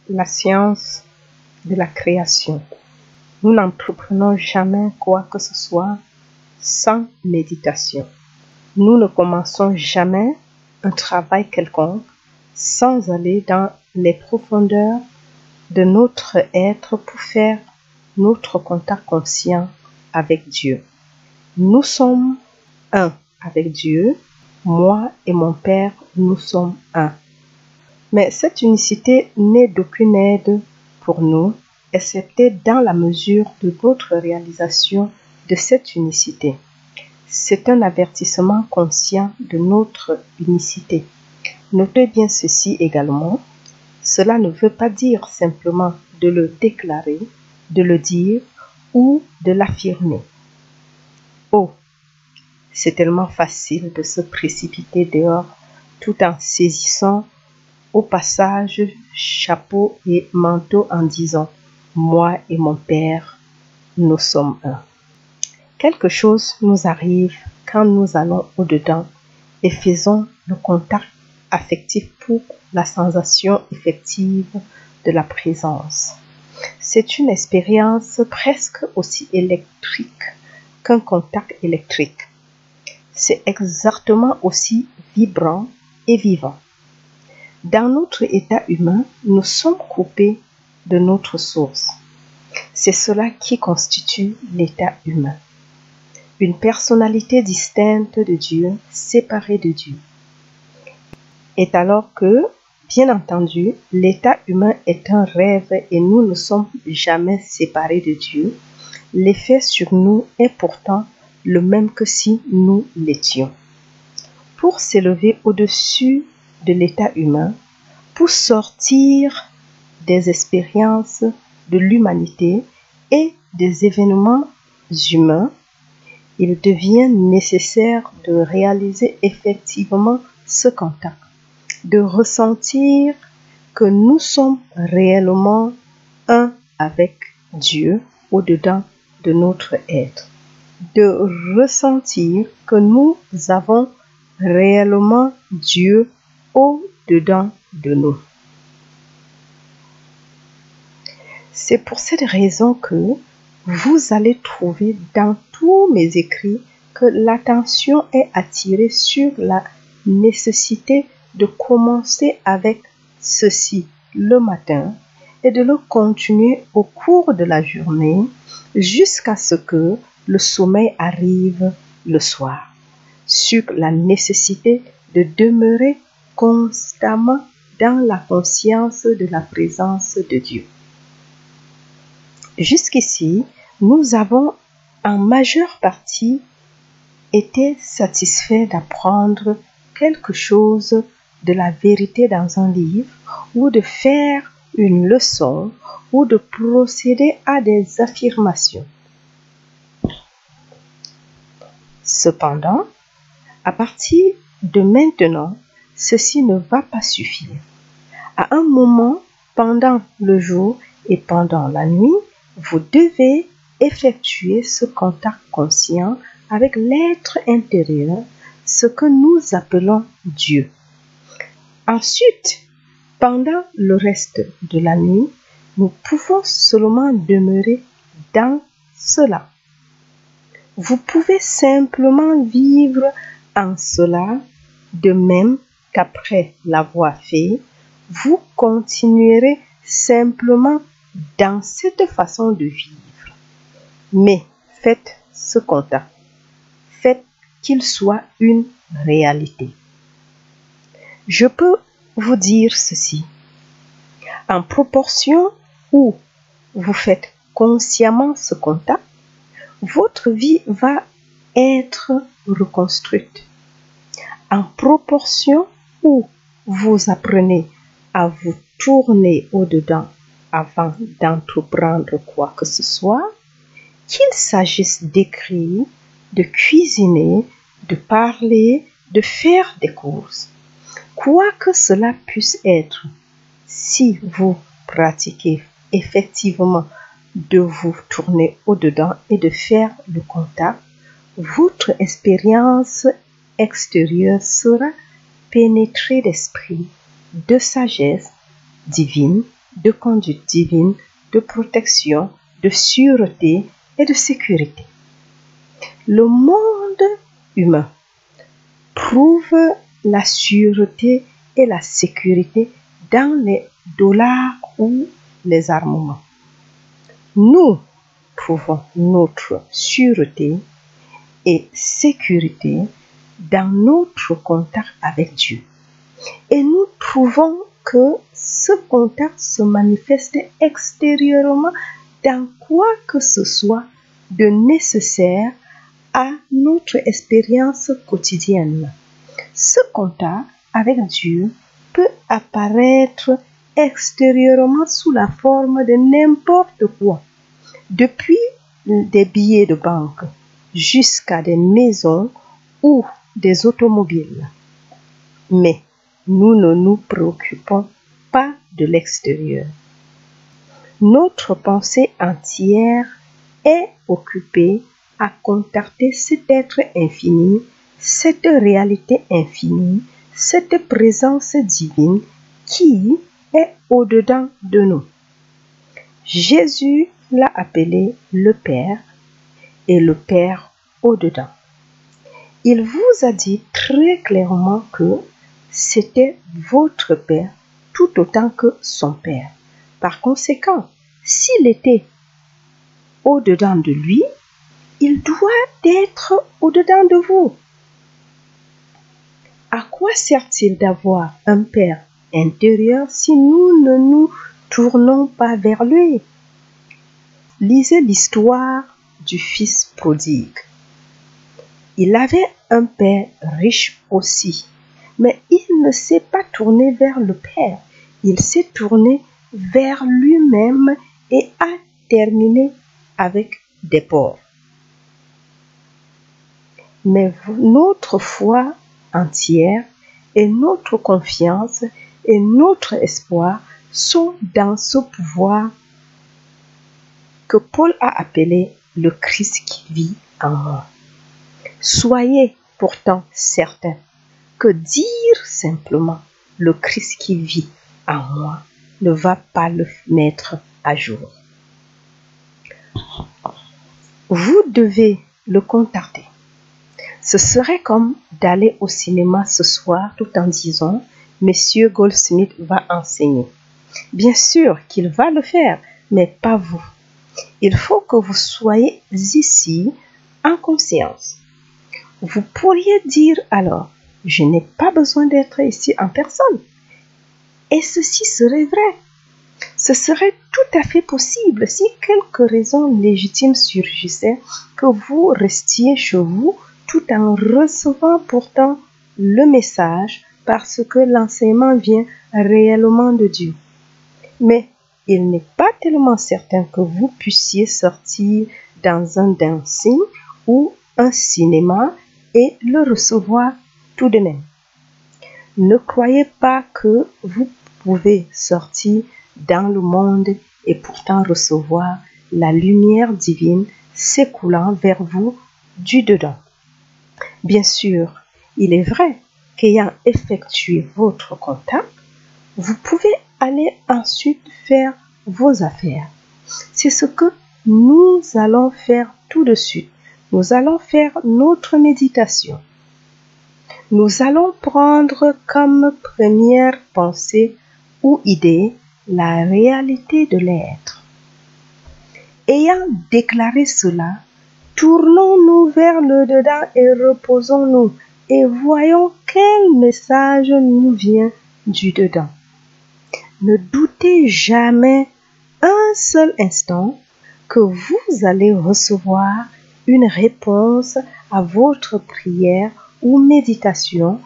La science de la création. Nous n'entreprenons jamais quoi que ce soit sans méditation. Nous ne commençons jamais un travail quelconque sans aller dans les profondeurs de notre être pour faire notre contact conscient avec Dieu. Nous sommes un avec Dieu. Moi et mon Père, nous sommes un. Mais cette unicité n'est d'aucune aide pour nous, excepté dans la mesure de notre réalisation de cette unicité. C'est un avertissement conscient de notre unicité. Notez bien ceci également. Cela ne veut pas dire simplement de le déclarer, de le dire ou de l'affirmer. Oh, c'est tellement facile de se précipiter dehors tout en saisissant au passage chapeau et manteau en disant « Moi et mon Père, nous sommes un ». Quelque chose nous arrive quand nous allons au-dedans et faisons le contact affectif pour la sensation effective de la présence. C'est une expérience presque aussi électrique qu'un contact électrique. C'est exactement aussi vibrant et vivant. Dans notre état humain, nous sommes coupés de notre source. C'est cela qui constitue l'état humain. Une personnalité distincte de Dieu, séparée de Dieu. Et alors que, bien entendu, l'état humain est un rêve et nous ne sommes jamais séparés de Dieu, l'effet sur nous est pourtant le même que si nous l'étions. Pour s'élever au-dessus de l'état humain, pour sortir des expériences de l'humanité et des événements humains, il devient nécessaire de réaliser effectivement ce contact, de ressentir que nous sommes réellement un avec Dieu au-dedans de notre être, de ressentir que nous avons réellement Dieu au-dedans de nous. C'est pour cette raison que vous allez trouver dans tous mes écrits que l'attention est attirée sur la nécessité de commencer avec ceci le matin et de le continuer au cours de la journée jusqu'à ce que le sommeil arrive le soir, sur la nécessité de demeurer constamment dans la conscience de la présence de Dieu. Jusqu'ici, nous avons en majeure partie été satisfaits d'apprendre quelque chose de la vérité dans un livre ou de faire une leçon ou de procéder à des affirmations. Cependant, à partir de maintenant, ceci ne va pas suffire. À un moment, pendant le jour et pendant la nuit, vous devez effectuer ce contact conscient avec l'être intérieur, ce que nous appelons Dieu. Ensuite, pendant le reste de la nuit, nous pouvons seulement demeurer dans cela. Vous pouvez simplement vivre en cela, de même qu'après l'avoir fait, vous continuerez simplement dans cette façon de vivre. Mais faites ce contact. Faites qu'il soit une réalité. Je peux vous dire ceci. En proportion où vous faites consciemment ce contact, votre vie va être reconstruite. En proportion où vous apprenez à vous tourner au-dedans avant d'entreprendre quoi que ce soit, qu'il s'agisse d'écrire, de cuisiner, de parler, de faire des courses, quoi que cela puisse être, si vous pratiquez effectivement de vous tourner au-dedans et de faire le contact, votre expérience extérieure sera pénétrée d'esprit, de sagesse divine de conduite divine, de protection, de sûreté et de sécurité. Le monde humain trouve la sûreté et la sécurité dans les dollars ou les armements. Nous trouvons notre sûreté et sécurité dans notre contact avec Dieu. Et nous trouvons que ce contact se manifeste extérieurement dans quoi que ce soit de nécessaire à notre expérience quotidienne. Ce contact avec Dieu peut apparaître extérieurement sous la forme de n'importe quoi, depuis des billets de banque jusqu'à des maisons ou des automobiles. Mais nous ne nous préoccupons pas de l'extérieur. Notre pensée entière est occupée à contacter cet être infini, cette réalité infinie, cette présence divine qui est au-dedans de nous. Jésus l'a appelé le Père et le Père au-dedans. Il vous a dit très clairement que c'était votre Père tout autant que son Père. Par conséquent, s'il était au-dedans de lui, il doit être au-dedans de vous. À quoi sert-il d'avoir un Père intérieur si nous ne nous tournons pas vers lui? Lisez l'histoire du Fils prodigue. Il avait un père riche aussi, mais il ne s'est pas tourné vers le Père. Il s'est tourné vers lui-même et a terminé avec des pauvres. Mais notre foi entière et notre confiance et notre espoir sont dans ce pouvoir que Paul a appelé le Christ qui vit en moi. Soyez pourtant certains que dire simplement le Christ qui vit en moi ne va pas le mettre à jour. Vous devez le contacter. Ce serait comme d'aller au cinéma ce soir tout en disant « Monsieur Goldsmith va enseigner ». Bien sûr qu'il va le faire, mais pas vous. Il faut que vous soyez ici en conscience. Vous pourriez dire alors « Je n'ai pas besoin d'être ici en personne ». Et ceci serait vrai. Ce serait tout à fait possible si quelques raisons légitimes surgissaient que vous restiez chez vous tout en recevant pourtant le message parce que l'enseignement vient réellement de Dieu. Mais il n'est pas tellement certain que vous puissiez sortir dans un dancing ou un cinéma et le recevoir tout de même. Ne croyez pas que vous pouvez sortir dans le monde et pourtant recevoir la lumière divine s'écoulant vers vous du dedans. Bien sûr, il est vrai qu'ayant effectué votre contact, vous pouvez aller ensuite faire vos affaires. C'est ce que nous allons faire tout de suite. Nous allons faire notre méditation. Nous allons prendre comme première pensée ou idée la réalité de l'être. Ayant déclaré cela, tournons-nous vers le dedans et reposons-nous et voyons quel message nous vient du dedans. Ne doutez jamais un seul instant que vous allez recevoir une réponse à votre prière ou méditation.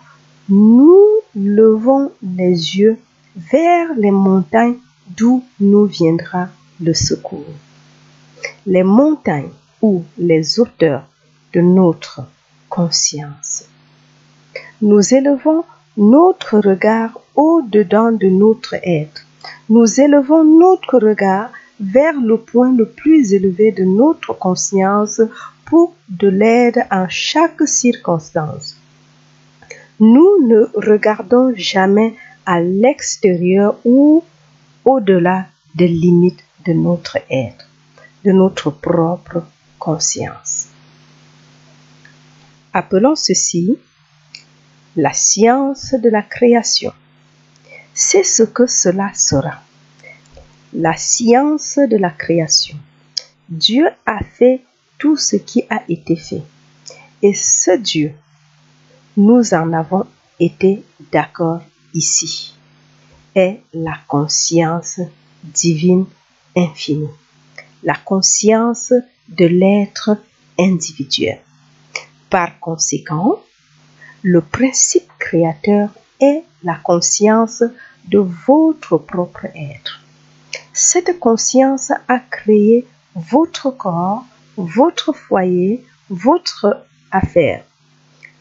Nous levons les yeux vers les montagnes d'où nous viendra le secours. Les montagnes ou les hauteurs de notre conscience. Nous élevons notre regard au-dedans de notre être. Nous élevons notre regard vers le point le plus élevé de notre conscience pour de l'aide en chaque circonstance. Nous ne regardons jamais à l'extérieur ou au-delà des limites de notre être, de notre propre conscience. Appelons ceci la science de la création. C'est ce que cela sera. La science de la création. Dieu a fait tout ce qui a été fait. Et ce Dieu, nous en avons été d'accord ici, est la conscience divine infinie, la conscience de l'être individuel. Par conséquent, le principe créateur est la conscience de votre propre être. Cette conscience a créé votre corps, votre foyer, votre affaire.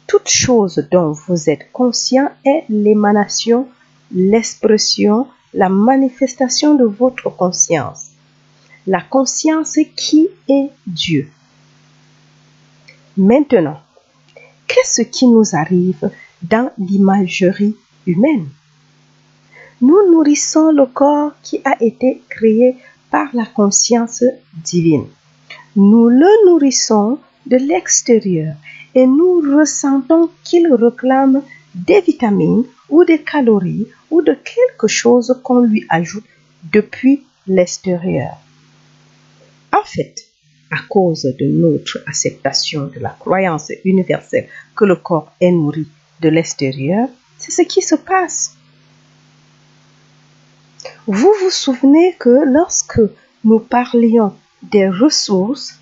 Toute chose dont vous êtes conscient est l'émanation, l'expression, la manifestation de votre conscience. La conscience qui est Dieu. Maintenant, qu'est-ce qui nous arrive dans l'imagerie humaine? Nous nourrissons le corps qui a été créé par la conscience divine. Nous le nourrissons de l'extérieur et nous ressentons qu'il réclame des vitamines ou des calories ou de quelque chose qu'on lui ajoute depuis l'extérieur. En fait, à cause de notre acceptation de la croyance universelle que le corps est nourri de l'extérieur, c'est ce qui se passe. Vous vous souvenez que lorsque nous parlions des ressources,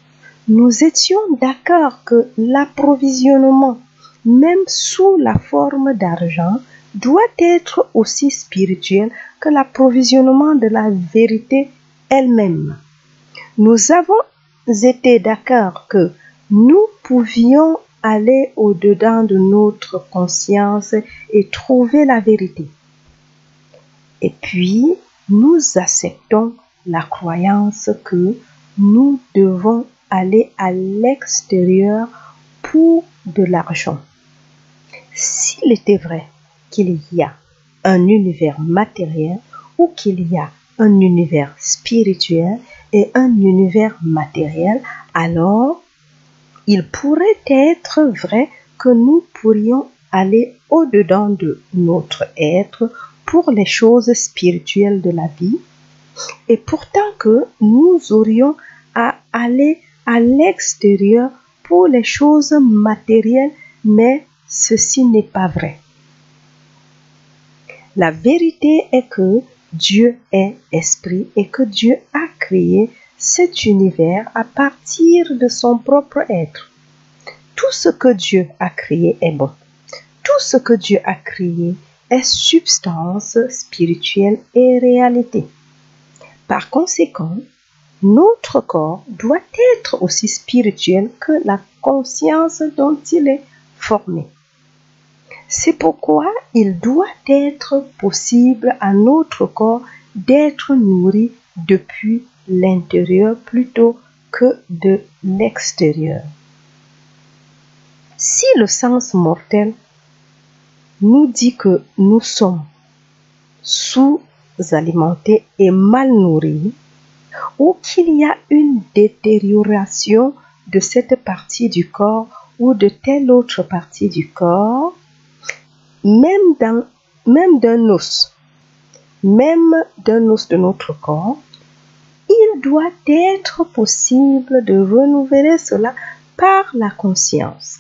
nous étions d'accord que l'approvisionnement, même sous la forme d'argent, doit être aussi spirituel que l'approvisionnement de la vérité elle-même. Nous avons été d'accord que nous pouvions aller au-dedans de notre conscience et trouver la vérité. Et puis, nous acceptons la croyance que nous devons aller à l'extérieur pour de l'argent. S'il était vrai qu'il y a un univers matériel ou qu'il y a un univers spirituel et un univers matériel, alors il pourrait être vrai que nous pourrions aller au-dedans de notre être pour les choses spirituelles de la vie, et pourtant que nous aurions à aller à l'extérieur pour les choses matérielles, mais ceci n'est pas vrai. La vérité est que Dieu est esprit et que Dieu a créé cet univers à partir de son propre être. Tout ce que Dieu a créé est bon. Tout ce que Dieu a créé est substance spirituelle et réalité. Par conséquent, notre corps doit être aussi spirituel que la conscience dont il est formé. C'est pourquoi il doit être possible à notre corps d'être nourri depuis l'intérieur plutôt que de l'extérieur. Si le sens mortel nous dit que nous sommes sous-alimentés et mal nourris, ou qu'il y a une détérioration de cette partie du corps ou de telle autre partie du corps, même d'un os de notre corps, il doit être possible de renouveler cela par la conscience,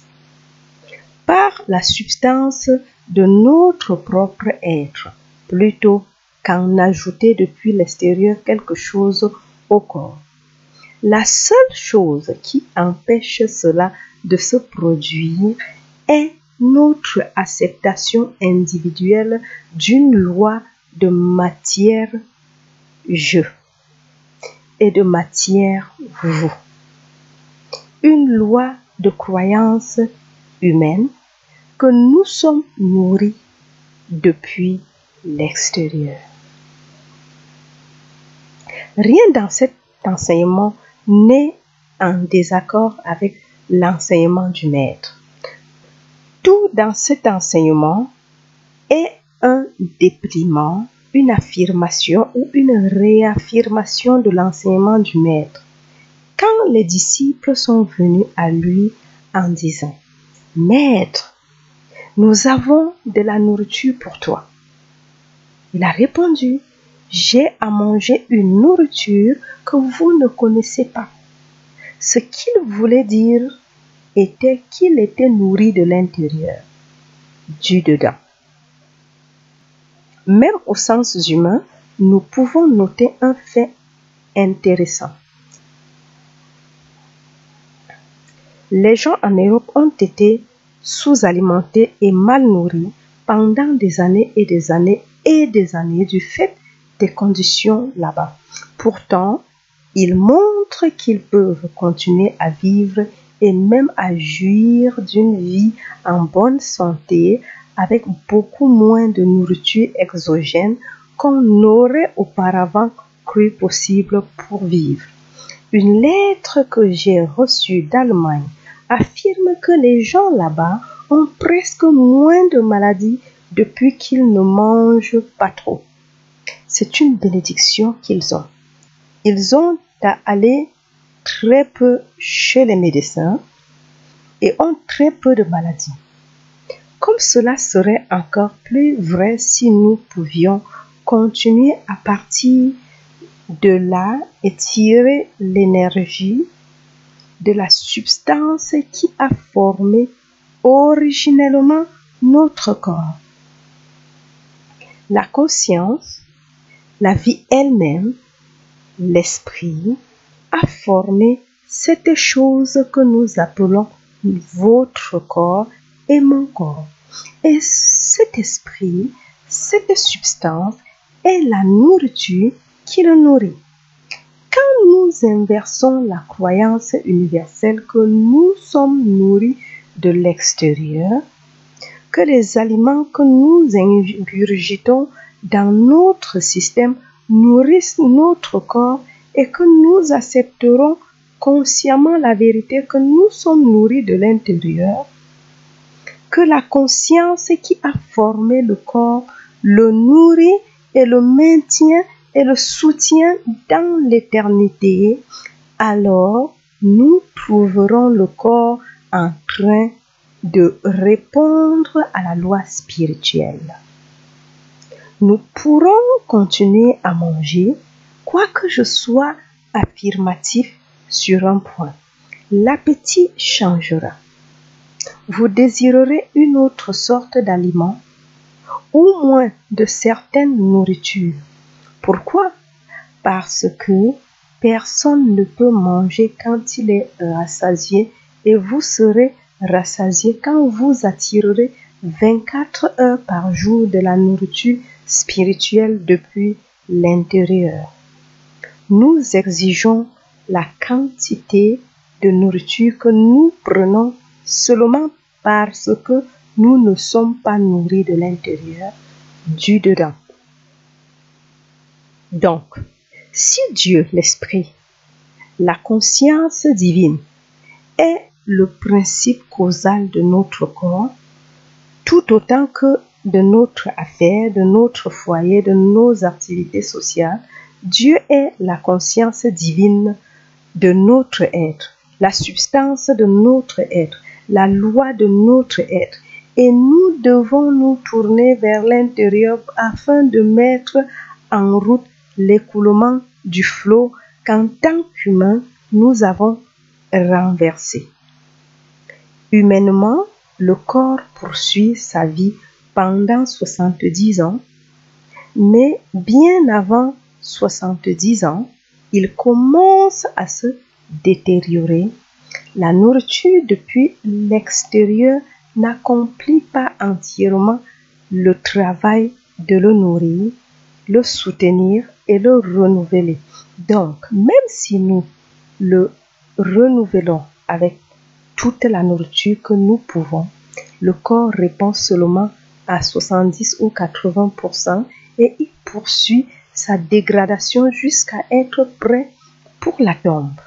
par la substance de notre propre être, plutôt qu'en ajouter depuis l'extérieur quelque chose au corps. La seule chose qui empêche cela de se produire est notre acceptation individuelle d'une loi de matière-je et de matière-vous. Une loi de croyance humaine que nous sommes nourris depuis l'extérieur. Rien dans cet enseignement n'est en désaccord avec l'enseignement du maître. Tout dans cet enseignement est un dépouillement une affirmation ou une réaffirmation de l'enseignement du Maître. Quand les disciples sont venus à lui en disant « Maître, nous avons de la nourriture pour toi. » Il a répondu « J'ai à manger une nourriture que vous ne connaissez pas. » Ce qu'il voulait dire était qu'il était nourri de l'intérieur, du dedans. Même au sens humain, nous pouvons noter un fait intéressant. Les gens en Europe ont été sous-alimentés et mal nourris pendant des années et des années et des années du fait des conditions là-bas. Pourtant, ils montrent qu'ils peuvent continuer à vivre et même à jouir d'une vie en bonne santé avec beaucoup moins de nourriture exogène qu'on aurait auparavant cru possible pour vivre. Une lettre que j'ai reçue d'Allemagne affirme que les gens là-bas ont presque moins de maladies depuis qu'ils ne mangent pas trop. C'est une bénédiction qu'ils ont. Ils ont à aller très peu chez les médecins et ont très peu de maladies. Comme cela serait encore plus vrai si nous pouvions continuer à partir de là et tirer l'énergie de la substance qui a formé originellement notre corps. La conscience, la vie elle-même, l'esprit a formé cette chose que nous appelons votre corps et mon corps. Et cet esprit, cette substance est la nourriture qui le nourrit. Quand nous inversons la croyance universelle que nous sommes nourris de l'extérieur, que les aliments que nous ingurgitons dans notre système nourrissent notre corps et que nous accepterons consciemment la vérité que nous sommes nourris de l'intérieur, que la conscience qui a formé le corps le nourrit et le maintient et le soutient dans l'éternité, alors nous trouverons le corps en train de répondre à la loi spirituelle. Nous pourrons continuer à manger, quoique je sois affirmatif sur un point. L'appétit changera. Vous désirerez une autre sorte d'aliment ou moins de certaines nourritures. Pourquoi? Parce que personne ne peut manger quand il est rassasié et vous serez rassasié quand vous attirerez 24 heures par jour de la nourriture spirituelle depuis l'intérieur. Nous exigeons la quantité de nourriture que nous prenons seulement parce que nous ne sommes pas nourris de l'intérieur, du dedans. Donc, si Dieu, l'Esprit, la conscience divine, est le principe causal de notre corps, tout autant que de notre affaire, de notre foyer, de nos activités sociales, Dieu est la conscience divine de notre être, la substance de notre être, la loi de notre être. Et nous devons nous tourner vers l'intérieur afin de mettre en route l'écoulement du flot qu'en tant qu'humains, nous avons renversé. Humainement, le corps poursuit sa vie pendant 70 ans, mais bien avant 70 ans, il commence à se détériorer. La nourriture depuis l'extérieur n'accomplit pas entièrement le travail de le nourrir, le soutenir et le renouveler. Donc, même si nous le renouvelons avec toute la nourriture que nous pouvons, le corps répond seulement à 70 ou 80% et il poursuit sa dégradation jusqu'à être prêt pour la tombe.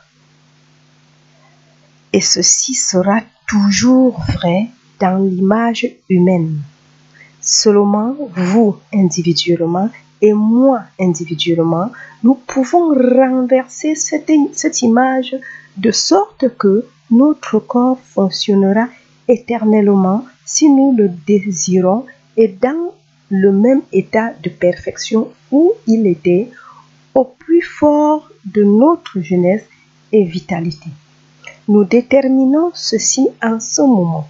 Et ceci sera toujours vrai dans l'image humaine. Seulement vous, individuellement, et moi individuellement, nous pouvons renverser cette image de sorte que notre corps fonctionnera éternellement si nous le désirons et dans le même état de perfection où il était au plus fort de notre jeunesse et vitalité. Nous déterminons ceci en ce moment.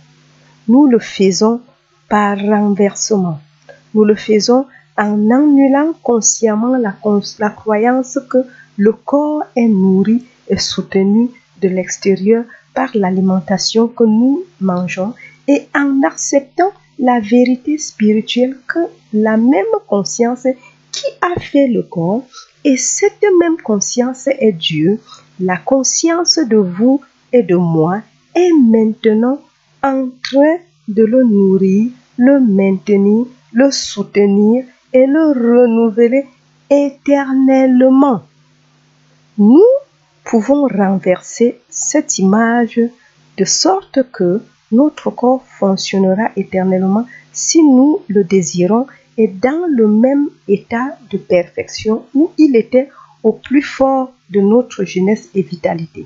Nous le faisons par renversement. Nous le faisons en annulant consciemment la croyance que le corps est nourri et soutenu de l'extérieur par l'alimentation que nous mangeons et en acceptant la vérité spirituelle que la même conscience qui a fait le corps et cette même conscience est Dieu, la conscience de vous et de moi est maintenant en train de le nourrir, le maintenir, le soutenir et le renouveler éternellement. Nous pouvons renverser cette image de sorte que notre corps fonctionnera éternellement si nous le désirons et dans le même état de perfection où il était au plus fort de notre jeunesse et vitalité.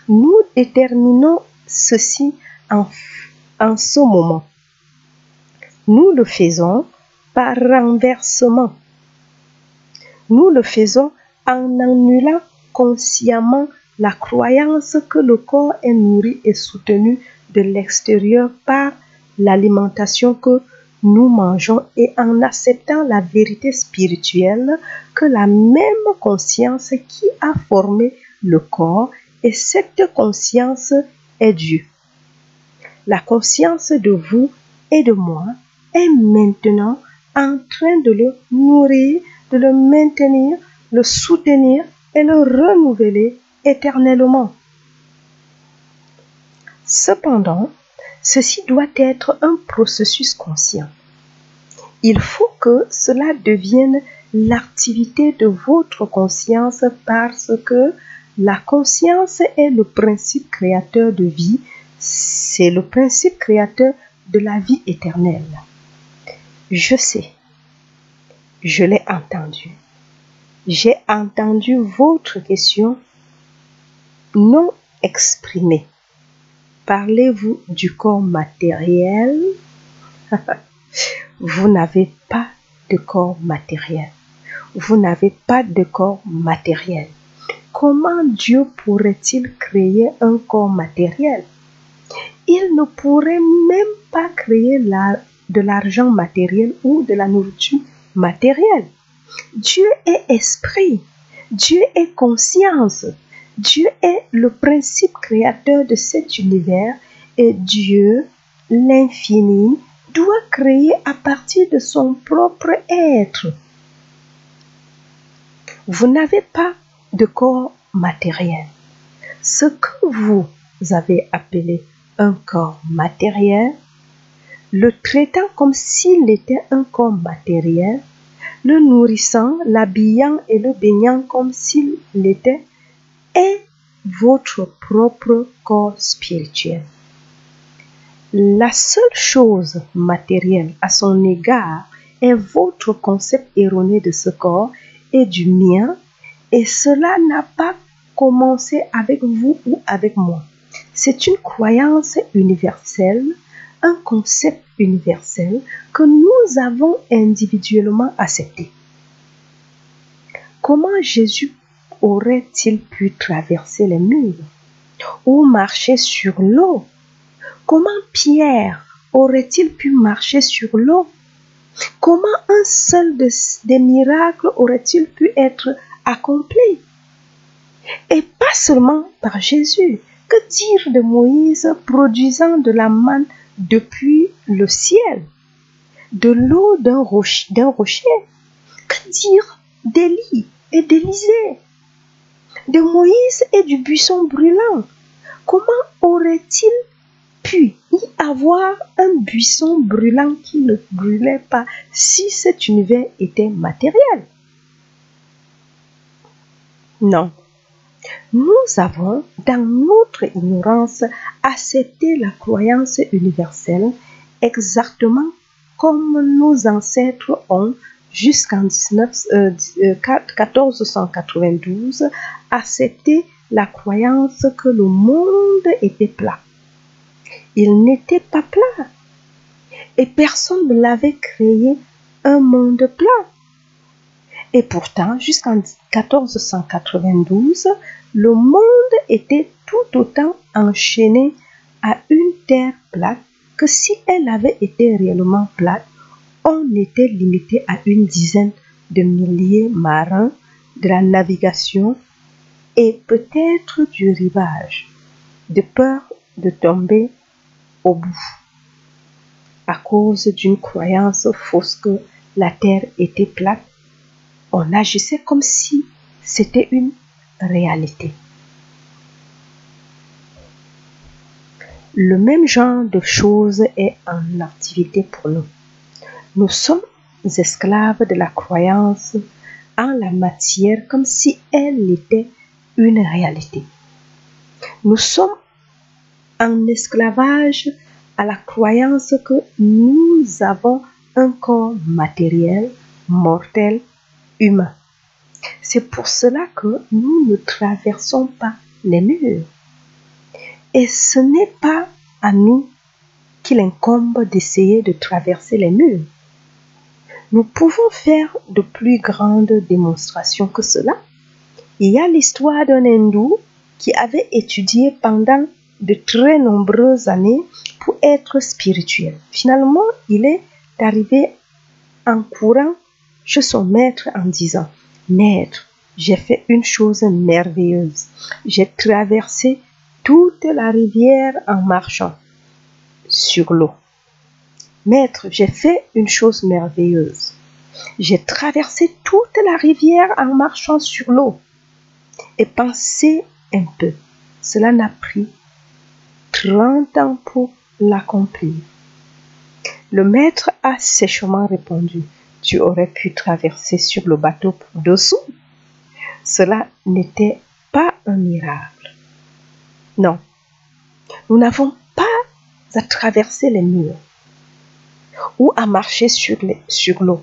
Nous déterminons ceci en ce moment. Nous le faisons par renversement. Nous le faisons en annulant consciemment la croyance que le corps est nourri et soutenu de l'extérieur par l'alimentation que nous mangeons et en acceptant la vérité spirituelle que la même conscience qui a formé le corps et cette conscience est Dieu. La conscience de vous et de moi est maintenant en train de le nourrir, de le maintenir, le soutenir et le renouveler éternellement. Cependant, ceci doit être un processus conscient. Il faut que cela devienne l'activité de votre conscience parce que la conscience est le principe créateur de vie, c'est le principe créateur de la vie éternelle. Je sais, je l'ai entendu. J'ai entendu votre question non exprimée. Parlez-vous du corps matériel? Vous n'avez pas de corps matériel. Vous n'avez pas de corps matériel. Comment Dieu pourrait-il créer un corps matériel? Il ne pourrait même pas créer de l'argent matériel ou de la nourriture matérielle. Dieu est esprit. Dieu est conscience. Dieu est le principe créateur de cet univers et Dieu, l'infini, doit créer à partir de son propre être. Vous n'avez pas de corps matériel. Ce que vous avez appelé un corps matériel, le traitant comme s'il était un corps matériel, le nourrissant, l'habillant et le baignant comme s'il l'était, est votre propre corps spirituel. La seule chose matérielle à son égard est votre concept erroné de ce corps et du mien, et cela n'a pas commencé avec vous ou avec moi. C'est une croyance universelle, un concept universel que nous avons individuellement accepté. Comment Jésus aurait-il pu traverser les murs ou marcher sur l'eau? Comment Pierre aurait-il pu marcher sur l'eau? Comment un seul des miracles aurait-il pu être accompli? Et pas seulement par Jésus. Que dire de Moïse produisant de la manne depuis le ciel, de l'eau d'un rocher? Que dire d'Élie et d'Élisée, de Moïse et du buisson brûlant? Comment aurait-il pu y avoir un buisson brûlant qui ne brûlait pas si cet univers était matériel? Non. Nous avons, dans notre ignorance, accepté la croyance universelle exactement comme nos ancêtres ont jusqu'en 1492, accepté la croyance que le monde était plat. Il n'était pas plat. Et personne ne l'avait créé un monde plat. Et pourtant, jusqu'en 1492, le monde était tout autant enchaîné à une terre plate que si elle avait été réellement plate, on était limité à une dizaine de milliers marins, de la navigation et peut-être du rivage, de peur de tomber au bout, à cause d'une croyance fausse que la terre était plate. On agissait comme si c'était une réalité. Le même genre de choses est en activité pour nous. Nous sommes esclaves de la croyance en la matière comme si elle était une réalité. Nous sommes en esclavage à la croyance que nous avons un corps matériel, mortel, humain. C'est pour cela que nous ne traversons pas les murs. Et ce n'est pas à nous qu'il incombe d'essayer de traverser les murs. Nous pouvons faire de plus grandes démonstrations que cela. Il y a l'histoire d'un hindou qui avait étudié pendant de très nombreuses années pour être spirituel. Finalement, il est arrivé en courant chez son maître en disant « Maître, j'ai fait une chose merveilleuse. J'ai traversé toute la rivière en marchant sur l'eau. Maître, j'ai fait une chose merveilleuse. J'ai traversé toute la rivière en marchant sur l'eau. Et pensez un peu, cela n'a pris 30 ans pour l'accomplir. » Le maître a sèchement répondu « Tu aurais pu traverser sur le bateau pour 2 sous. » Cela n'était pas un miracle. Non, nous n'avons pas à traverser les murs ou à marcher sur l'eau.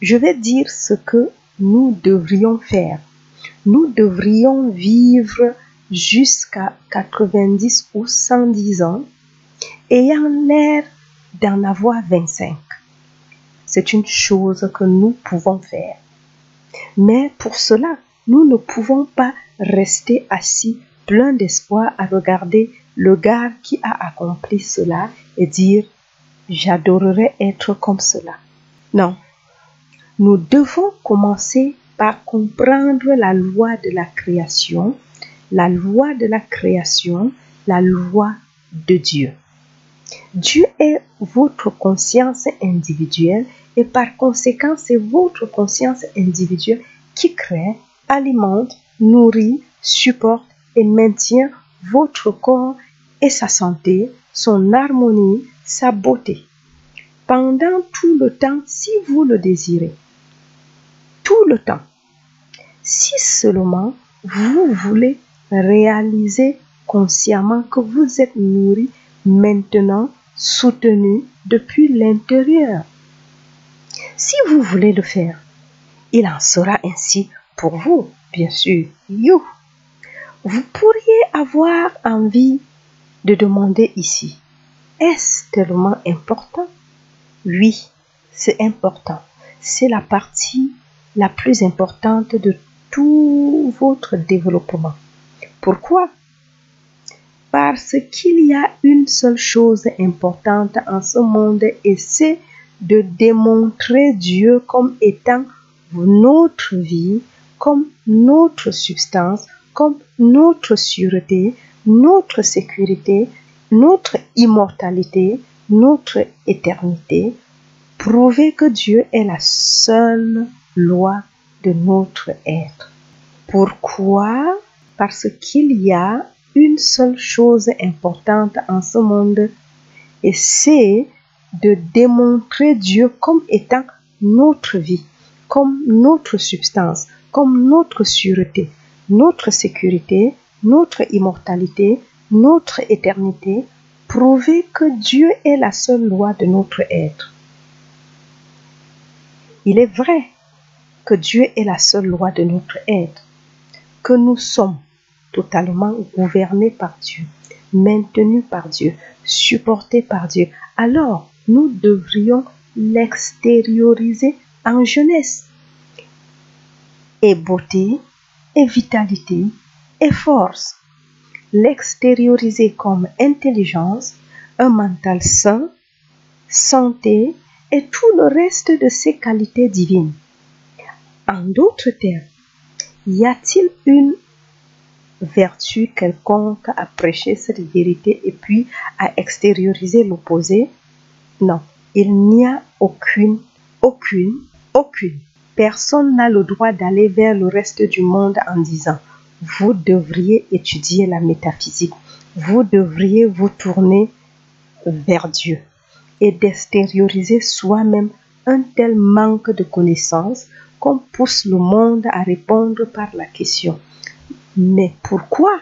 Je vais dire ce que nous devrions faire. Nous devrions vivre jusqu'à 90 ou 110 ans, ayant l'air d'en avoir 25. C'est une chose que nous pouvons faire. Mais pour cela, nous ne pouvons pas rester assis plein d'espoir à regarder le gars qui a accompli cela et dire « J'adorerais être comme cela ». Non, nous devons commencer par comprendre la loi de la création, la loi de la création, la loi de Dieu. Dieu est votre conscience individuelle et par conséquent, c'est votre conscience individuelle qui crée, alimente, nourrit, supporte et maintient votre corps et sa santé, son harmonie, sa beauté. Pendant tout le temps, si vous le désirez. Tout le temps. Si seulement vous voulez réaliser consciemment que vous êtes nourri maintenant, soutenu depuis l'intérieur. Si vous voulez le faire, il en sera ainsi pour vous, bien sûr. Vous pourriez avoir envie de demander ici, est-ce tellement important? Oui, c'est important. C'est la partie la plus importante de tout votre développement. Pourquoi? Parce qu'il y a une seule chose importante en ce monde et c'est de démontrer Dieu comme étant notre vie, comme notre substance, comme notre sûreté, notre sécurité, notre immortalité, notre éternité. Prouver que Dieu est la seule loi de notre être. Pourquoi? Parce qu'il y a une seule chose importante en ce monde et c'est de démontrer Dieu comme étant notre vie, comme notre substance, comme notre sûreté, notre sécurité, notre immortalité, notre éternité. Prouver que Dieu est la seule loi de notre être. Il est vrai que Dieu est la seule loi de notre être, que nous sommes totalement gouvernés par Dieu, maintenus par Dieu, supportés par Dieu. Alors, nous devrions l'extérioriser en jeunesse, et beauté, et vitalité, et force. L'extérioriser comme intelligence, un mental sain, santé et tout le reste de ses qualités divines. En d'autres termes, y a-t-il une vertu quelconque à prêcher cette vérité et puis à extérioriser l'opposé? Non, il n'y a aucune. Personne n'a le droit d'aller vers le reste du monde en disant « Vous devriez étudier la métaphysique, vous devriez vous tourner vers Dieu » et d'extérioriser soi-même un tel manque de connaissances qu'on pousse le monde à répondre par la question « Mais pourquoi ?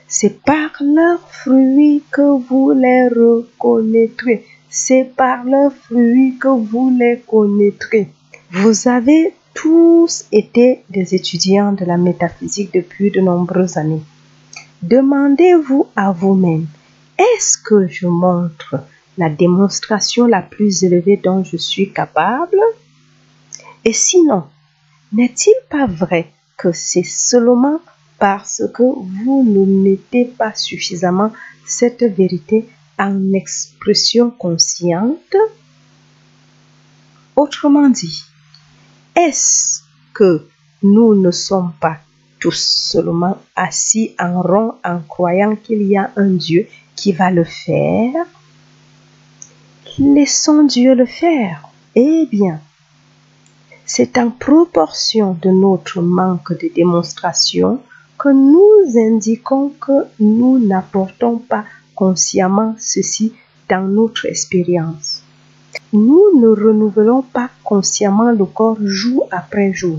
C'est par leurs fruits que vous les reconnaîtrez. C'est par leurs fruits que vous les connaîtrez. » Vous avez tous été des étudiants de la métaphysique depuis de nombreuses années. Demandez-vous à vous-même, est-ce que je montre la démonstration la plus élevée dont je suis capable? Et sinon, n'est-il pas vrai que c'est seulement parce que vous ne mettez pas suffisamment cette vérité en expression consciente? Autrement dit, est-ce que nous ne sommes pas tous seulement assis en rond en croyant qu'il y a un Dieu qui va le faire? Laissons Dieu le faire. Eh bien, c'est en proportion de notre manque de démonstration que nous indiquons que nous n'apportons pas consciemment ceci dans notre expérience. Nous ne renouvelons pas consciemment le corps jour après jour.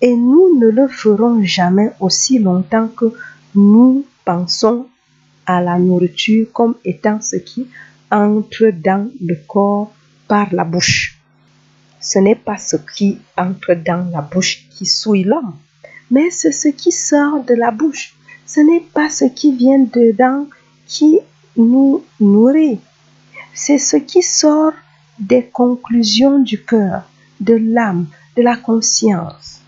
Et nous ne le ferons jamais aussi longtemps que nous pensons à la nourriture comme étant ce qui entre dans le corps par la bouche. Ce n'est pas ce qui entre dans la bouche qui souille l'homme, mais c'est ce qui sort de la bouche. Ce n'est pas ce qui vient dedans qui nous nourrit. C'est ce qui sort des conclusions du cœur, de l'âme, de la conscience.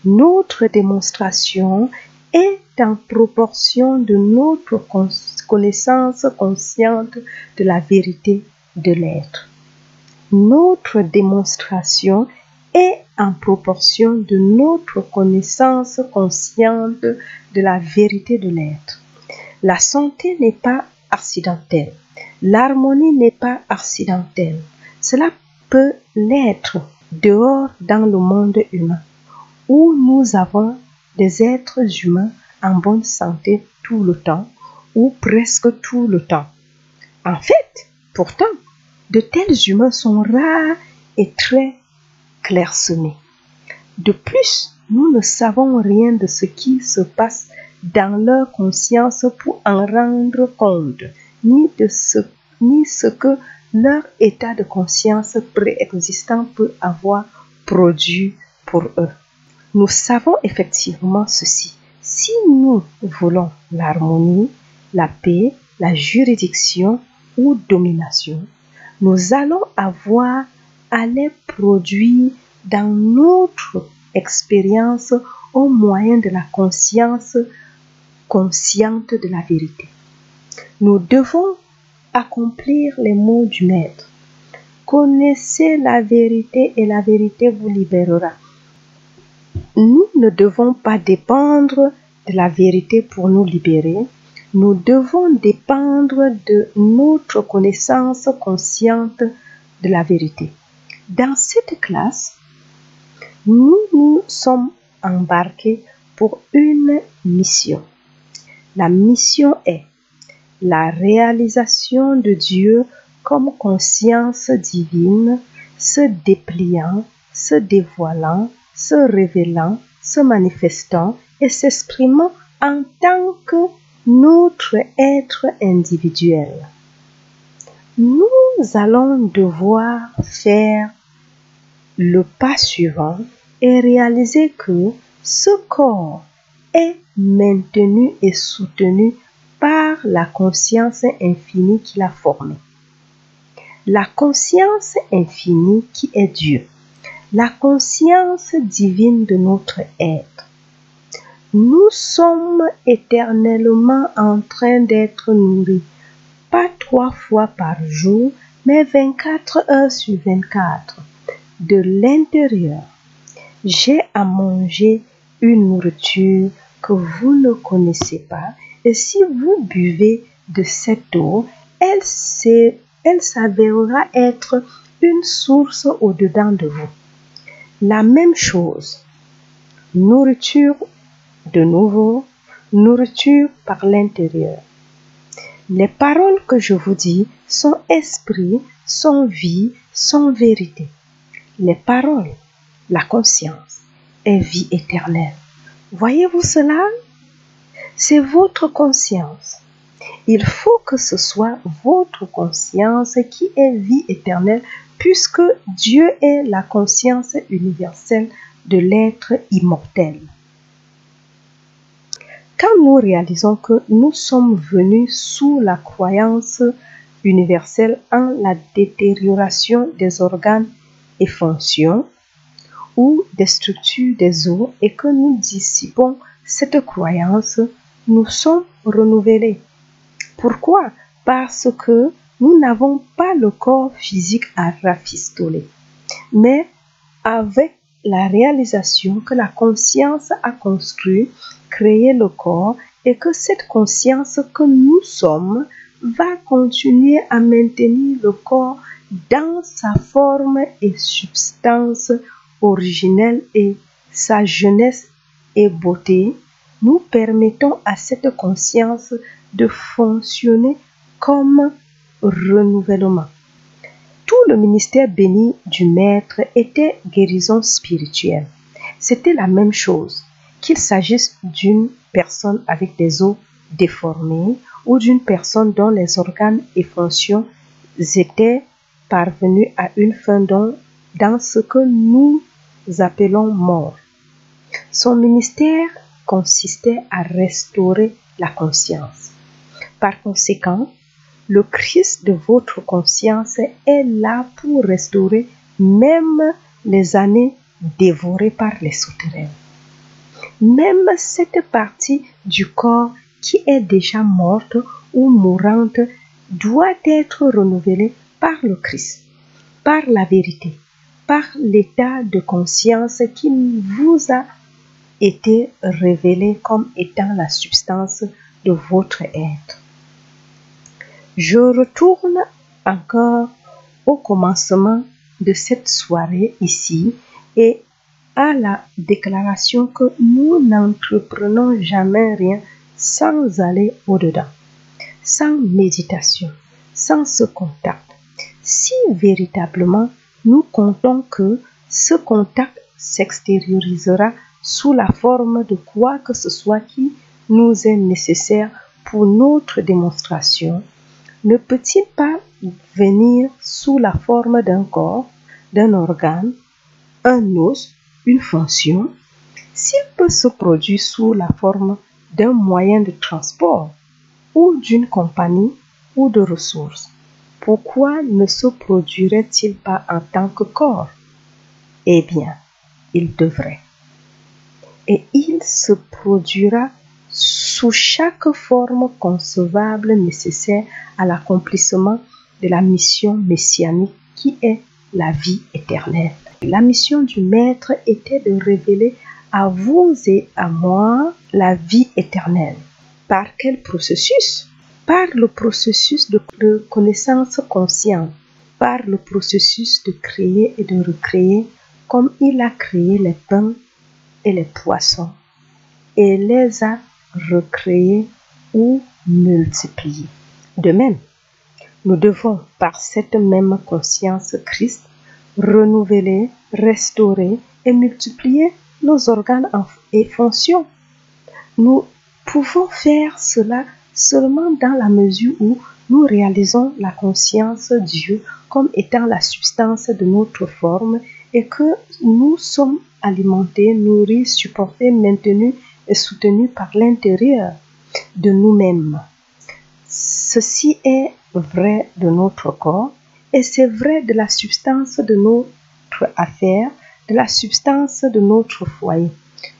Notre démonstration est en proportion de notre connaissance consciente de la vérité de l'être. Notre démonstration est en proportion de notre connaissance consciente de la vérité de l'être. La santé n'est pas accidentelle. L'harmonie n'est pas accidentelle. Cela peut l'être dehors dans le monde humain, où nous avons des êtres humains en bonne santé tout le temps, ou presque tout le temps. En fait, pourtant, de tels humains sont rares et très clairsemés. De plus, nous ne savons rien de ce qui se passe dans leur conscience pour en rendre compte, ni ce que leur état de conscience préexistant peut avoir produit pour eux. Nous savons effectivement ceci. Si nous voulons l'harmonie, la paix, la juridiction ou domination, nous allons avoir à les produire dans notre expérience au moyen de la conscience consciente de la vérité. Nous devons accomplir les mots du Maître. Connaissez la vérité et la vérité vous libérera. Nous ne devons pas dépendre de la vérité pour nous libérer. Nous devons dépendre de notre connaissance consciente de la vérité. Dans cette classe, nous nous sommes embarqués pour une mission. La mission est la réalisation de Dieu comme conscience divine, se dépliant, se dévoilant, se révélant, se manifestant et s'exprimant en tant que notre être individuel. Nous allons devoir faire Le pas suivant est réaliser que ce corps est maintenu et soutenu par la conscience infinie qui l'a formé. La conscience infinie qui est Dieu, la conscience divine de notre être. Nous sommes éternellement en train d'être nourris, pas 3 fois par jour, mais 24 heures sur 24, de l'intérieur. J'ai à manger une nourriture que vous ne connaissez pas, et si vous buvez de cette eau, elle s'avérera être une source au-dedans de vous. La même chose, nourriture de nouveau, nourriture par l'intérieur. Les paroles que je vous dis sont esprit, sont vie, sont vérité. Les paroles, la conscience est vie éternelle. Voyez-vous cela? C'est votre conscience. Il faut que ce soit votre conscience qui est vie éternelle, puisque Dieu est la conscience universelle de l'être immortel. Quand nous réalisons que nous sommes venus sous la croyance universelle en la détérioration des organes et fonctions ou des structures des os et que nous dissipons cette croyance, nous sommes renouvelés. Pourquoi? Parce que nous n'avons pas le corps physique à rafistoler, mais avec la réalisation que la conscience a construit, créé le corps et que cette conscience que nous sommes va continuer à maintenir le corps dans sa forme et substance originelle et sa jeunesse et beauté, nous permettons à cette conscience de fonctionner comme renouvellement. Tout le ministère béni du Maître était guérison spirituelle. C'était la même chose, qu'il s'agisse d'une personne avec des os déformés ou d'une personne dont les organes et fonctions étaient parvenus à une fin dans ce que nous appelons mort. Son ministère consistait à restaurer la conscience. Par conséquent, le Christ de votre conscience est là pour restaurer même les années dévorées par les souterrains. Même cette partie du corps qui est déjà morte ou mourante doit être renouvelée par le Christ, par la vérité, par l'état de conscience qui vous a été révélé comme étant la substance de votre être. Je retourne encore au commencement de cette soirée ici et à la déclaration que nous n'entreprenons jamais rien sans aller au-dedans, sans méditation, sans ce contact. Si véritablement nous comptons que ce contact s'extériorisera sous la forme de quoi que ce soit qui nous est nécessaire pour notre démonstration, ne peut-il pas venir sous la forme d'un corps, d'un organe, un os, une fonction? S'il peut se produire sous la forme d'un moyen de transport ou d'une compagnie ou de ressources, pourquoi ne se produirait-il pas en tant que corps? Eh bien, il devrait. Et il se produira sous chaque forme concevable nécessaire à l'accomplissement de la mission messianique qui est la vie éternelle. La mission du Maître était de révéler à vous et à moi la vie éternelle. Par quel processus? Par le processus de connaissance consciente, par le processus de créer et de recréer comme il a créé les pains et les poissons et les a recréés ou multipliés. De même, nous devons, par cette même conscience Christ, renouveler, restaurer et multiplier nos organes et fonctions. Nous pouvons faire cela seulement dans la mesure où nous réalisons la conscience Dieu comme étant la substance de notre forme et que nous sommes alimentés, nourris, supportés, maintenus et soutenus par l'intérieur de nous-mêmes. Ceci est vrai de notre corps et c'est vrai de la substance de notre affaire, de la substance de notre foyer.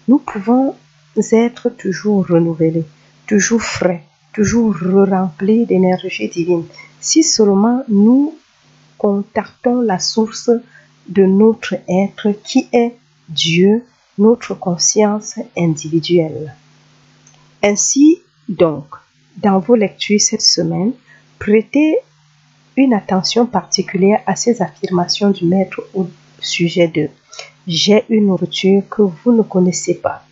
Nous pouvons être toujours renouvelés, toujours frais, toujours remplis d'énergie divine, si seulement nous contactons la source de notre être qui est Dieu, notre conscience individuelle. Ainsi donc, dans vos lectures cette semaine, prêtez une attention particulière à ces affirmations du Maître au sujet de « J'ai une nourriture que vous ne connaissez pas »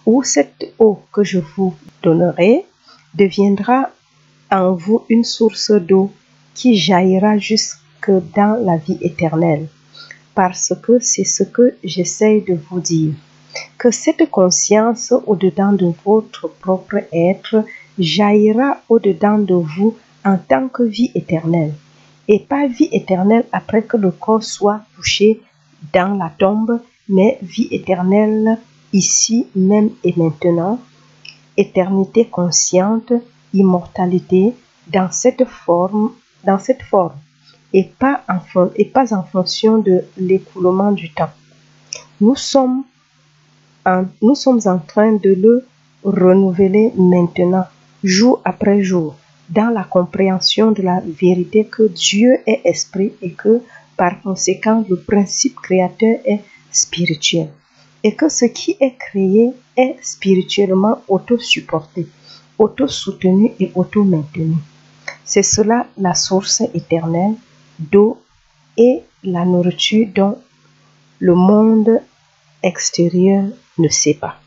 ou « Cette eau que je vous donnerai deviendra en vous une source d'eau qui jaillira jusque dans la vie éternelle. » Parce que c'est ce que j'essaie de vous dire. Que cette conscience au-dedans de votre propre être jaillira au-dedans de vous en tant que vie éternelle. Et pas vie éternelle après que le corps soit couché dans la tombe, mais vie éternelle ici même et maintenant, éternité consciente, immortalité dans cette forme, et pas en fonction de l'écoulement du temps. Nous sommes en train de le renouveler maintenant, jour après jour, dans la compréhension de la vérité que Dieu est esprit et que, par conséquent, le principe créateur est spirituel. Et que ce qui est créé est spirituellement auto-supporté, auto-soutenu et auto-maintenu. C'est cela la source éternelle d'eau et la nourriture dont le monde extérieur ne sait pas.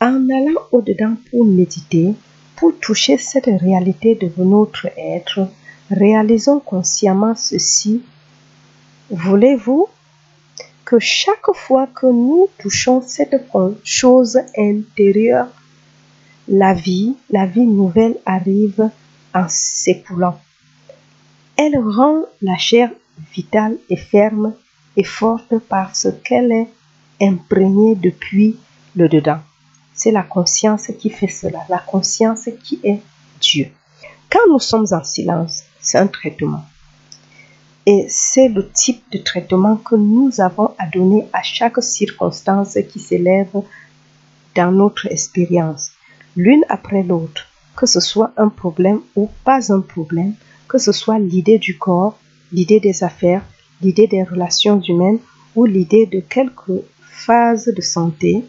En allant au-dedans pour méditer, pour toucher cette réalité de notre être, réalisons consciemment ceci. Voulez-vous que chaque fois que nous touchons cette chose intérieure, la vie nouvelle arrive en s'écoulant. Elle rend la chair vitale et ferme et forte parce qu'elle est imprégnée depuis le dedans. C'est la conscience qui fait cela, la conscience qui est Dieu. Quand nous sommes en silence, c'est un traitement. Et c'est le type de traitement que nous avons à donner à chaque circonstance qui s'élève dans notre expérience, l'une après l'autre, que ce soit un problème ou pas un problème, que ce soit l'idée du corps, l'idée des affaires, l'idée des relations humaines ou l'idée de quelque phase de santé,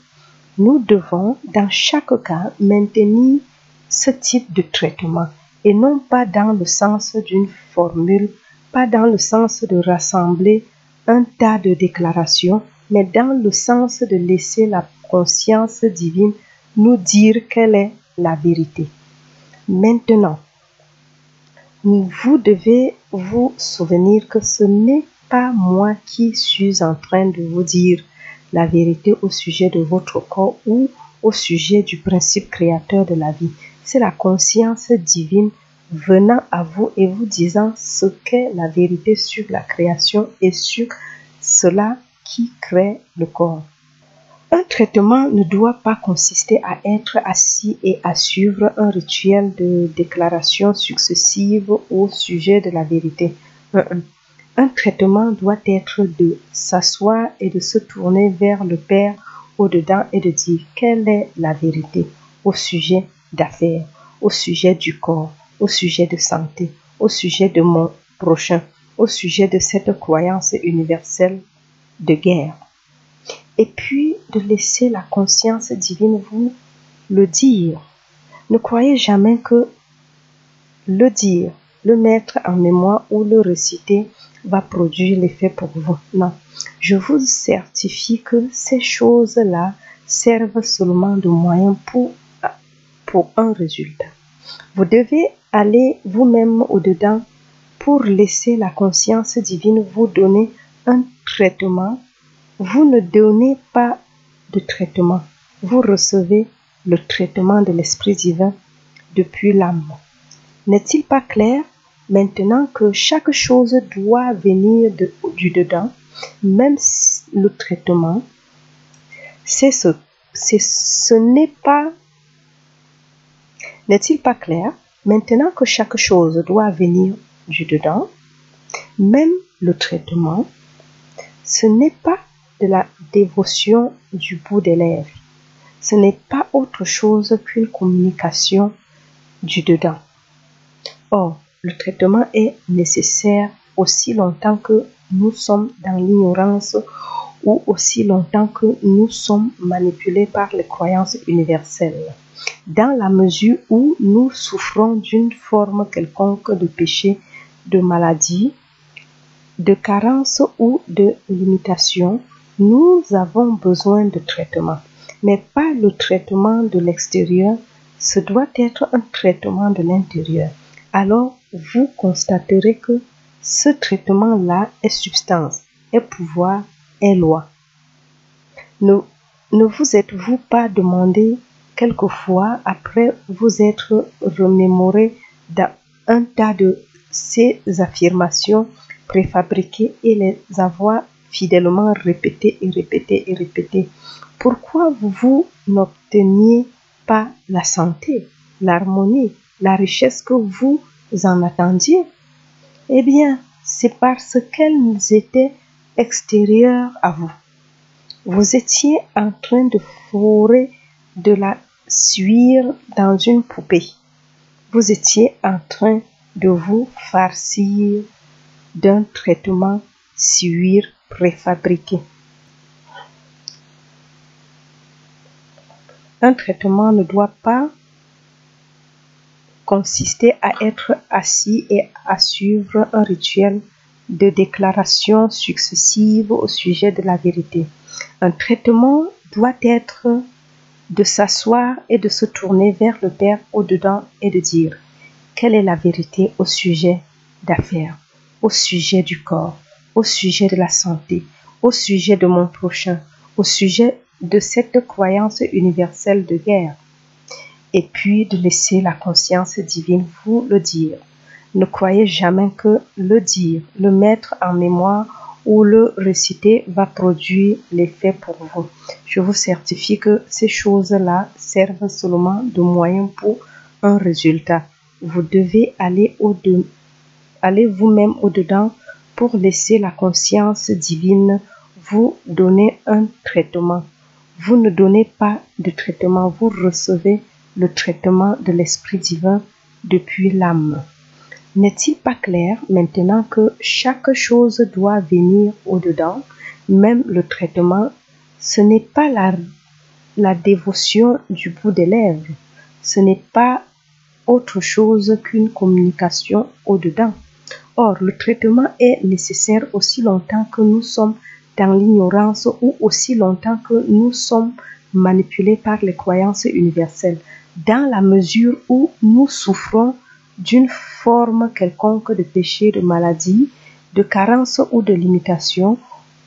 nous devons, dans chaque cas, maintenir ce type de traitement et non pas dans le sens d'une formule, pas dans le sens de rassembler un tas de déclarations, mais dans le sens de laisser la conscience divine nous dire quelle est la vérité. Maintenant, vous devez vous souvenir que ce n'est pas moi qui suis en train de vous dire la vérité au sujet de votre corps ou au sujet du principe créateur de la vie. C'est la conscience divine venant à vous et vous disant ce qu'est la vérité sur la création et sur cela qui crée le corps. Un traitement ne doit pas consister à être assis et à suivre un rituel de déclaration successive au sujet de la vérité. Un traitement doit être de s'asseoir et de se tourner vers le Père au-dedans et de dire quelle est la vérité au sujet d'affaires, au sujet du corps, au sujet de santé, au sujet de mon prochain, au sujet de cette croyance universelle de guerre. Et puis de laisser la conscience divine vous le dire. Ne croyez jamais que le dire, le mettre en mémoire ou le réciter va produire l'effet pour vous. Non, je vous certifie que ces choses-là servent seulement de moyen pour un résultat. Vous devez aller vous-même au-dedans pour laisser la conscience divine vous donner un traitement. Vous ne donnez pas de traitement, vous recevez le traitement de l'Esprit divin depuis l'âme. N'est-il pas clair maintenant que chaque chose doit venir du dedans Même le traitement, ce n'est pas, n'est-il pas clair? Maintenant que chaque chose doit venir du dedans, même le traitement, ce n'est pas de la dévotion du bout des lèvres. Ce n'est pas autre chose qu'une communication du dedans. Or, le traitement est nécessaire aussi longtemps que nous sommes dans l'ignorance ou aussi longtemps que nous sommes manipulés par les croyances universelles, dans la mesure où nous souffrons d'une forme quelconque de péché, de maladie, de carence ou de limitation, nous avons besoin de traitement, mais pas le traitement de l'extérieur, ce doit être un traitement de l'intérieur. Alors, vous constaterez que ce traitement-là est substance, est pouvoir, est loi. Ne vous êtes-vous pas demandé quelquefois, après vous être remémoré dans un tas de ces affirmations préfabriquées et les avoir fidèlement répétées et répétées et répétées, pourquoi vous n'obteniez pas la santé, l'harmonie, la richesse que vous en attendiez? Eh bien, c'est parce qu'elles étaient extérieures à vous. Vous étiez en train de fourrer de la suire dans une poupée. Vous étiez en train de vous farcir d'un traitement suire préfabriqué. Un traitement ne doit pas consister à être assis et à suivre un rituel de déclaration successive au sujet de la vérité. Un traitement doit être de s'asseoir et de se tourner vers le Père au-dedans et de dire quelle est la vérité au sujet d'affaires, au sujet du corps, au sujet de la santé, au sujet de mon prochain, au sujet de cette croyance universelle de guerre. Et puis de laisser la conscience divine vous le dire. Ne croyez jamais que le dire, le mettre en mémoire ou le réciter va produire l'effet pour vous. Je vous certifie que ces choses-là servent seulement de moyen pour un résultat. Vous devez aller vous-même au-dedans pour laisser la conscience divine vous donner un traitement. Vous ne donnez pas de traitement, vous recevez le traitement de l'Esprit divin depuis l'âme. N'est-il pas clair maintenant que chaque chose doit venir au-dedans, même le traitement, ce n'est pas la dévotion du bout des lèvres, ce n'est pas autre chose qu'une communication au-dedans. Or, le traitement est nécessaire aussi longtemps que nous sommes dans l'ignorance ou aussi longtemps que nous sommes manipulés par les croyances universelles, dans la mesure où nous souffrons d'une forme quelconque de péché, de maladie, de carence ou de limitation,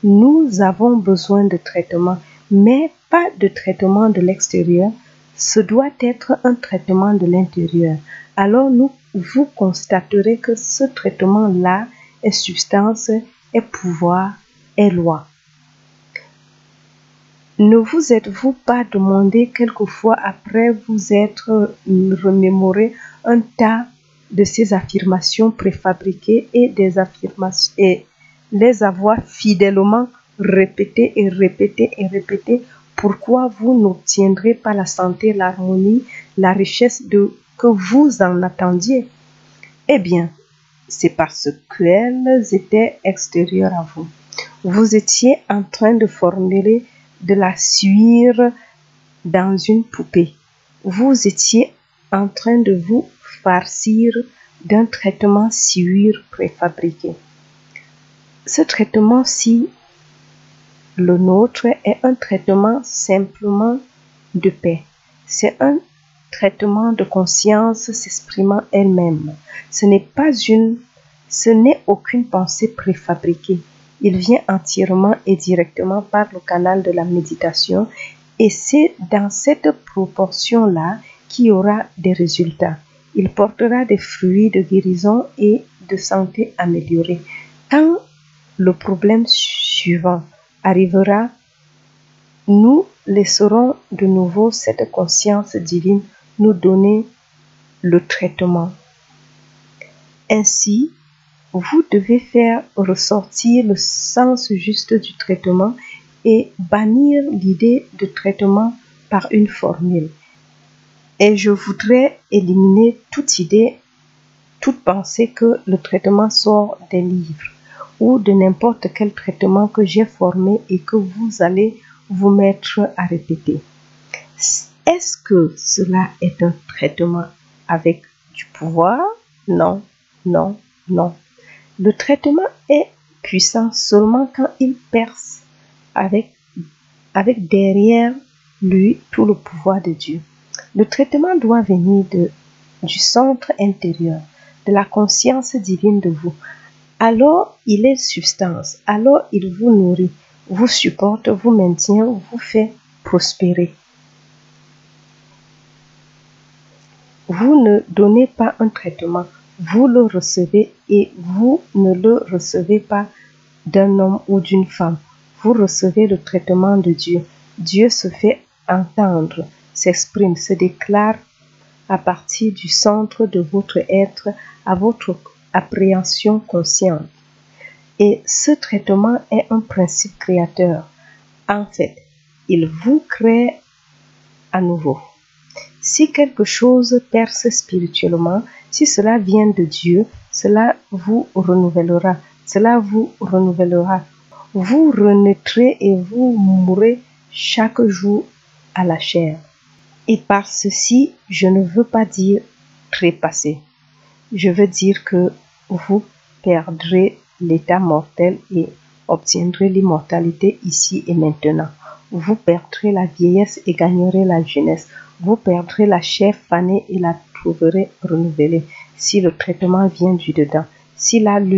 nous avons besoin de traitement, mais pas de traitement de l'extérieur, ce doit être un traitement de l'intérieur. Alors vous constaterez que ce traitement-là est substance, est pouvoir, est loi. Ne vous êtes-vous pas demandé quelquefois après vous être remémoré un tas de ces affirmations préfabriquées et les avoir fidèlement répétées et répétées et répétées, pourquoi vous n'obtiendrez pas la santé, l'harmonie, la richesse que vous en attendiez? Eh bien, c'est parce qu'elles étaient extérieures à vous. Vous étiez en train de formuler de la suire dans une poupée. Vous étiez en train de vous farcir d'un traitement suire préfabriqué. Ce traitement-ci, le nôtre, est un traitement simplement de paix. C'est un traitement de conscience s'exprimant elle-même. Ce n'est aucune pensée préfabriquée. Il vient entièrement et directement par le canal de la méditation et c'est dans cette proportion-là qu'il y aura des résultats. Il portera des fruits de guérison et de santé améliorée. Quand le problème suivant arrivera, nous laisserons de nouveau cette conscience divine nous donner le traitement. Ainsi, vous devez faire ressortir le sens juste du traitement et bannir l'idée de traitement par une formule. Et je voudrais éliminer toute idée, toute pensée que le traitement sort des livres ou de n'importe quel traitement que j'ai formé et que vous allez vous mettre à répéter. Est-ce que cela est un traitement avec du pouvoir? Non, non, non. Le traitement est puissant seulement quand il perce avec derrière lui tout le pouvoir de Dieu. Le traitement doit venir du centre intérieur, de la conscience divine de vous. Alors, il est substance. Alors, il vous nourrit, vous supporte, vous maintient, vous fait prospérer. Vous ne donnez pas un traitement, vous le recevez et vous ne le recevez pas d'un homme ou d'une femme. Vous recevez le traitement de Dieu. Dieu se fait entendre, s'exprime, se déclare à partir du centre de votre être à votre appréhension consciente. Et ce traitement est un principe créateur. En fait, il vous crée à nouveau. Si quelque chose perce spirituellement, si cela vient de Dieu, cela vous renouvellera. Cela vous renouvellera. Vous renaîtrez et vous mourrez chaque jour à la chair. Et par ceci, je ne veux pas dire trépasser. Je veux dire que vous perdrez l'état mortel et obtiendrez l'immortalité ici et maintenant. Vous perdrez la vieillesse et gagnerez la jeunesse. Vous perdrez la chair fanée et la trouverez renouvelée si le traitement vient du dedans, si la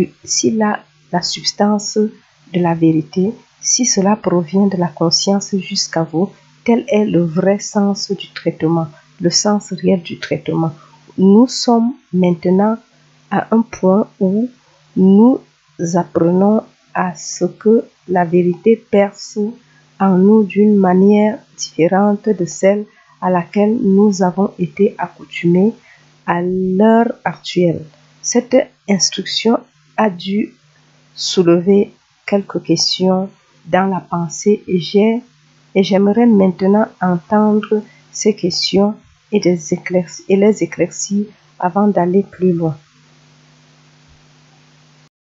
substance de la vérité, si cela provient de la conscience jusqu'à vous, tel est le vrai sens du traitement, le sens réel du traitement. Nous sommes maintenant à un point où nous apprenons à ce que la vérité perce en nous d'une manière différente de celle à laquelle nous avons été accoutumés à l'heure actuelle. Cette instruction a dû soulever quelques questions dans la pensée et j'aimerais maintenant entendre ces questions et les éclaircir avant d'aller plus loin.